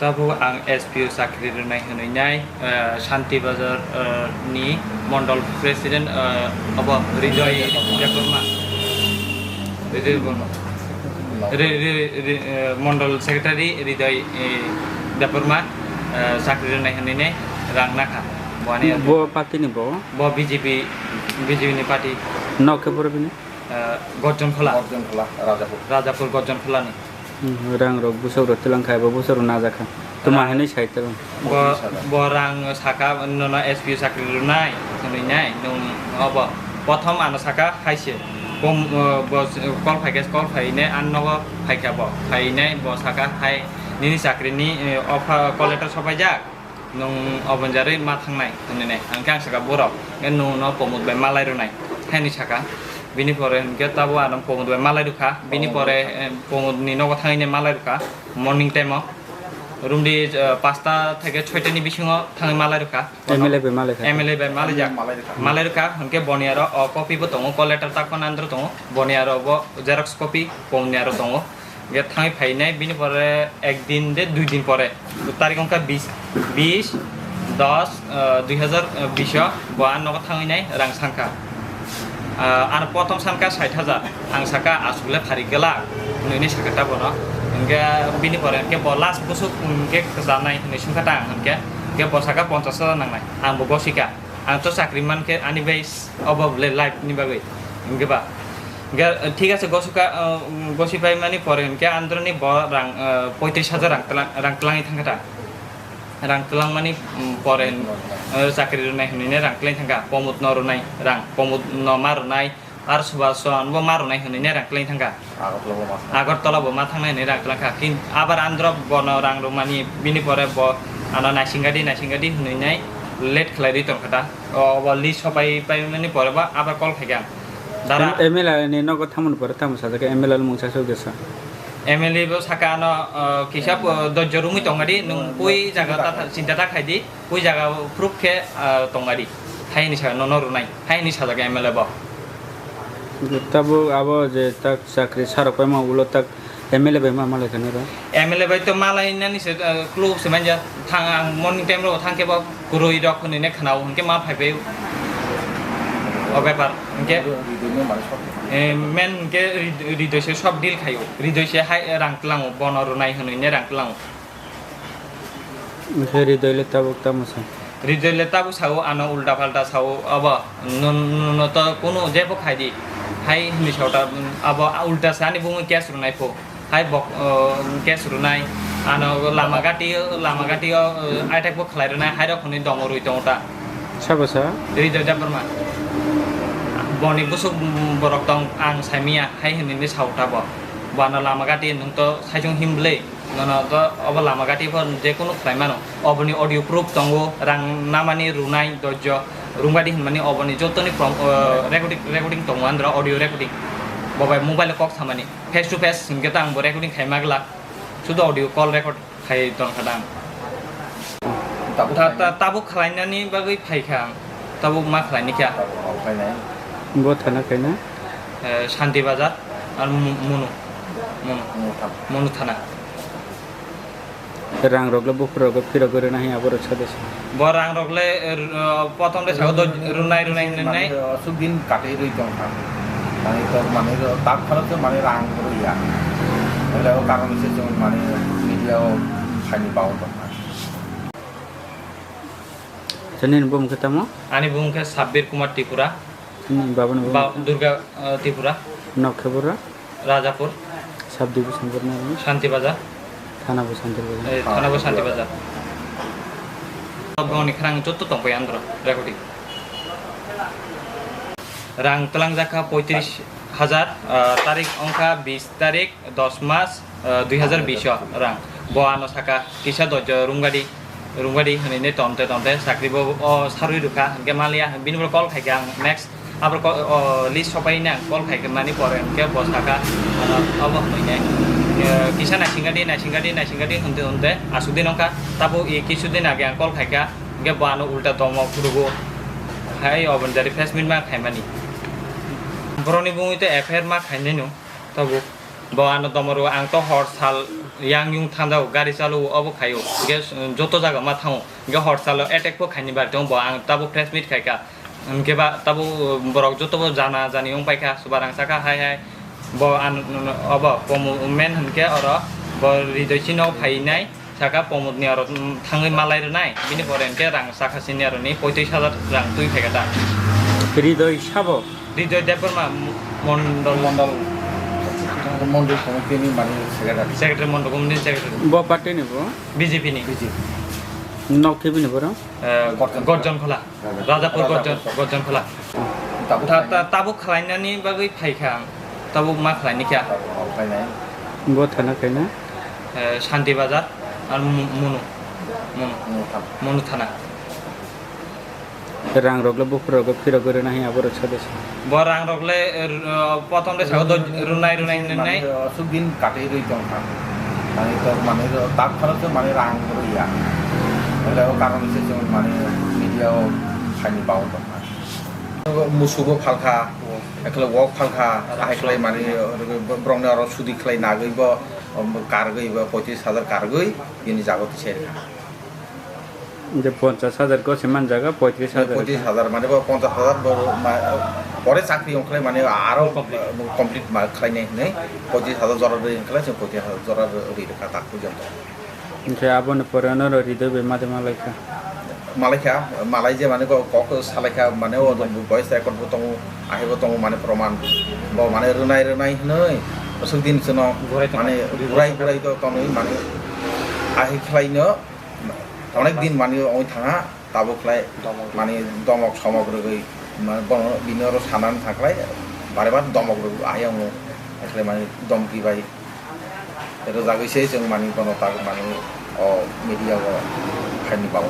Tabu ang SPU sakri runai hunai Shanti Bazar ni Mondol President apa Rijoy Jakarma Mondol Secretary Rijoy Jakarma sakri runai hunai ni rang nakha bo party ni bo BJP ni party no ke bor bini Gorjon Khola Rajapur Gorjon Khola ni rang rok busau ro telang khai bo busau na jakha to mahani saite bo rang saka nono SPU sakri runai hunai nai nung apa prothom ano saka khaise kol kol phaine anno phaikha bo phaine bo saka khai nini sakri ni offer collector sabai jak nung obanjari ma thangnai hunai nai angkang saka borok no no pomut bai malai runai haini saka bini pore ke tabo anam pomut bai malai rukha bini pore pomut ni nogo thangai malai rukha morning time room di 5টা থেকে 6টা ni bisingo thangai malai rukha MLA bai malai jak malai rukha hanke boniaro copy bo tongo collector takon andro tongo boniaro bo xerox copy boniaro tongo ge thangai phainai bini pore ekdin de 2 din pore tarik angka 20 10 2020 bo an nogo thangai nai rang sangka আর প্রথম সানকা 60,000 আং সাকা আসলে ফারি গেলা নইনি Sakata বনো ইনকে বিনি পরে ইনকে last বছর ইনকে জানাই নইসুন খাটা ইনকে ইনকে বসাকা 50,000 নাংনাই আং বো গসিকা আং তো চাকরিমান কে আনি বেস অবলে লাইফ নি বাগৈ ইনকে বা ইনকে ঠিক আছে গসিপাই মানি পরে ইনকে আন্দরনি ব রাং 35,000 রাং তলাঙি থাঙ্গাটা rang telang mani pore sakri runai hunine rang telang thangka pomut no runai rang pomut no marunai ar subason bo marunai hunine rang telang thangka agor tola bo ma thangnai ni rang telang kha kin abar andro bono rang rumani bini pore bo ana naisingadi hunine let khlai ri ton khata o li sopai pai mani pore ba abar kol khaiga dara MLA ni nogo thamun pore tamu sajaka MLA mungsa sogesa MLA bo sakano kisap dojorumi tongadi nung pui jaga ta cinta ta khaidi pui jaga proof ke tongadi haini sa no runai haini sa jaga MLA bo tabo abo je tak sakri sarok pai ma ulo tak MLA bai ma malai khane ra MLA bai to malai nani se club se manja thang morning time ro thang ke bo kuroi rok ne ne khanau hunke ma phaibe o ব্যাপার ke men ke ridoy se sob deal khayo ridoy se hai rangtlang bono runai hunoi ne rangtlang ridoy le tabuk tamusa ridoy le tabu sao ano ulta palta sao aba no to kono jebo khaidi hai ni sauta aba ulta sani bungo cash runai pho hai bok cash runai ano lama gati attack bo khlai runai hai rok hunoi domorui tongta sabasa ridoy jabarma boni busuk borok tong ang samia hai hinini sauta bo bana lama gati nung to saijong himble nono to oba lama gati phon je kono khlaimano oboni audio proof tongo rang namani runai dojo rungadi hinmani oboni jotoni from recording tongo andra audio recording bobai mobile kok samani face to face singke tang bo recording khaimagla sudo audio call record khai ton khadang tabu khlainani bagui phaikhang tabu ma khlaini kya bo thana kaina Shanti Bazar আর মনু থানা rang rogle bo pro go phiro gore nahi abor chades bo rang rogle prothom re sago runai nai subdin katai roi tong tha mane to mane tak phalo to mane rang ro ya ele o karon se jong mane media o khani paw to janin bom ketamo ani bum ke Sabbir Kumar Tripura babon Durga Tripura নক্ষেপুরা Rajapur subdivision করনা শান্তি বাজার থানা বসন্ত বাজার থানা শান্তি বাজার বনি খাং যত তংপাই আন্দ্র রেকর্ডিং রাং তলাং জাকা 35,000 তারিখ অংকা 20 তারিখ 10 মাস 2020 রাং বয়ানো সাকা কিসা দজ রুমগাড়ি হনে তন্তে চাকরি সারুই রুখা গেমালিয়া বিনিময় কল খাইগাং নেক্সট আবার লিস্ট সবাই না কল খাইকে মানি পরে কে বসাকা অব হইনে কিসা নাইসিংগাদি হতে আসুদিন অংকা তাবো কিছুদিন আগে কল খাইকা গে বানো উল্টা দম ফুরবো হাই অবনজারি ফেসমিন মা খাইমানি বরনি বুইতে এফআইআর মা খাইনেনো তাবো bo ano tomoro ang to hor sal yang yung thandao gari chalu obo khayo ge joto jaga ma thang ge hor salo attack po khani bar tong bo ang tabo fresh meat khaika ke ba tabo borok joto bo jana jani ong paika subarang saka hai hai bo an obo pomu men hanke oro bo ridoi chino phainai saka pomut ni aro thangai malai ronai bini pore ke rang saka sini aro ni 35000 rang tui khaika ta Hridoy সাবো ridoi depor ma mondol Mondal সমিতি মানে secretary secretary mondol community secretary ব party নিব BJP ni নকথিবি নিব র গর্জন খোলা রাজাপুর গর্জন খোলা তাবু খালাইনানি বাগै फायखा তাবু मा खालायनि क्या फायनाय ব থানা খাইনা शान्ति बाजार আর মনু থানা রাং রগলে বুকুর রগ ফির করে নাহি আবর সদস্য বরাং রগলে প্রথম রে সাগো রুনাই নাই সুদিন কাটে রই দং মানে তো মানে তাক ফলতে মানে রাং করে ইয়া হলে কারণ হচ্ছে যেমন মানে মিডিয়াও খাইনি পাও দং মুসুবো ফালখা একলে ওয়াক ফালখা আইখলাই মানে ব্রংনে আর সুদি খলাই নাগৈব কারগৈব 35000 কারগৈ ইনি জাগত ছেড়া যে 50000 কো সমান জায়গা 35000 মানে 50000 পরে চাকরি অংখলাই মানে আরো কমপ্লিট খাইনাই নাই 25000 জরার অংখলাই 25000 জরার রিরেখা তাক পর্যন্ত যে আবন পরানোর হৃদয় বেমাদে মালাইকা মালাইখা মালাই যে মানে কক সালাইখা মানে ও ভয়েস রেকর্ড বতং আহিব তং মানে প্রমাণ ব মানে রুনাই হনৈ সুদিন সন মানে গুরাই তো তনৈ মানে আহি খাইনো অনেক দিন মানে ওই থাঙা তাবুকলাই মানে দমক সমগ্রগৈ মানে বিনর সানান থাকলাই বারেবার দমগ্র আয়াম আসলে মানে দমকি বাই এটা জাগৈছে जों মানে কোনো তার মানে মিডিয়া খাইনি পাবো